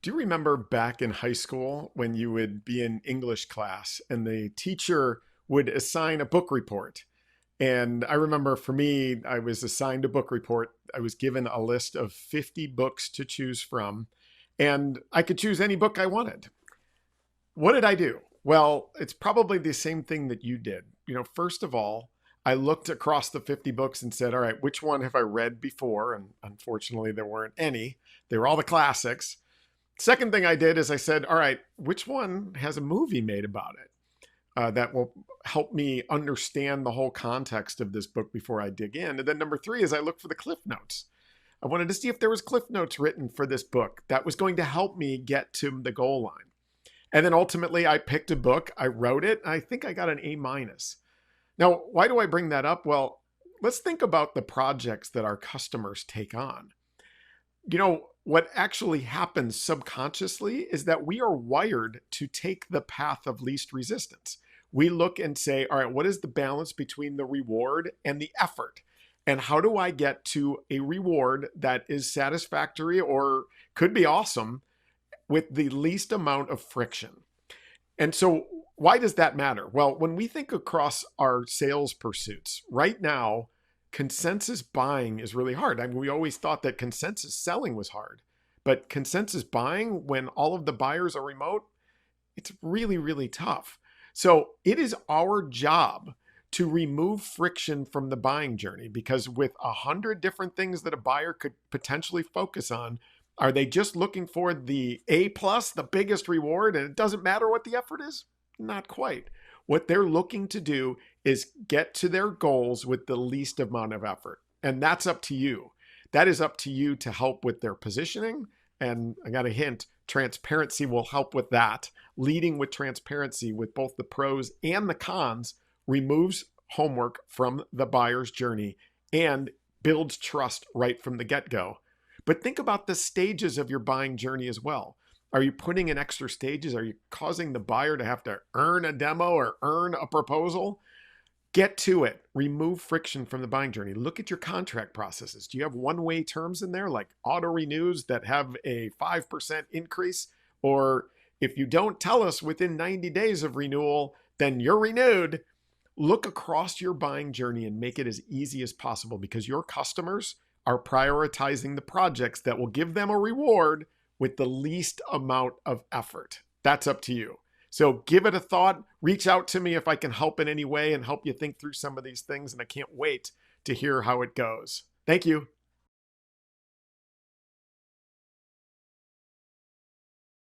Do you remember back in high school when you would be in English class and the teacher would assign a book report? And I remember for me, I was assigned a book report. I was given a list of 50 books to choose from, and I could choose any book I wanted. What did I do? Well, it's probably the same thing that you did. First of all, I looked across the 50 books and said, all right, which one have I read before? And unfortunately, there weren't any. They were all the classics. Second thing I did is I said, all right, which one has a movie made about it that will help me understand the whole context of this book before I dig in? And then number three is I looked for the cliff notes. I wanted to see if there was cliff notes written for this book that was going to help me get to the goal line. And then ultimately I picked a book, I wrote it, and I think I got an A minus. Now, why do I bring that up? Well, let's think about the projects that our customers take on. What actually happens subconsciously is that we are wired to take the path of least resistance. We look and say, all right, what is the balance between the reward and the effort? And how do I get to a reward that is satisfactory or could be awesome with the least amount of friction? And so why does that matter? Well, when we think across our sales pursuits, right now, consensus buying is really hard. I mean, we always thought that consensus selling was hard, but consensus buying, when all of the buyers are remote, it's really, really tough. So it is our job to remove friction from the buying journey, because with 100 different things that a buyer could potentially focus on, are they just looking for the A plus, the biggest reward, and it doesn't matter what the effort is? Not quite. What they're looking to do is get to their goals with the least amount of effort. And that's up to you. That is up to you to help with their positioning. And I got a hint, transparency will help with that. Leading with transparency with both the pros and the cons removes homework from the buyer's journey and builds trust right from the get-go. But think about the stages of your buying journey as well. Are you putting in extra stages? Are you causing the buyer to have to earn a demo or earn a proposal? Get to it. Remove friction from the buying journey. Look at your contract processes. Do you have one-way terms in there, like auto renews that have a 5% increase? Or if you don't tell us within 90 days of renewal, then you're renewed. Look across your buying journey and make it as easy as possible, because your customers are prioritizing the projects that will give them a reward with the least amount of effort. That's up to you. So give it a thought. Reach out to me if I can help in any way and help you think through some of these things. And I can't wait to hear how it goes. Thank you.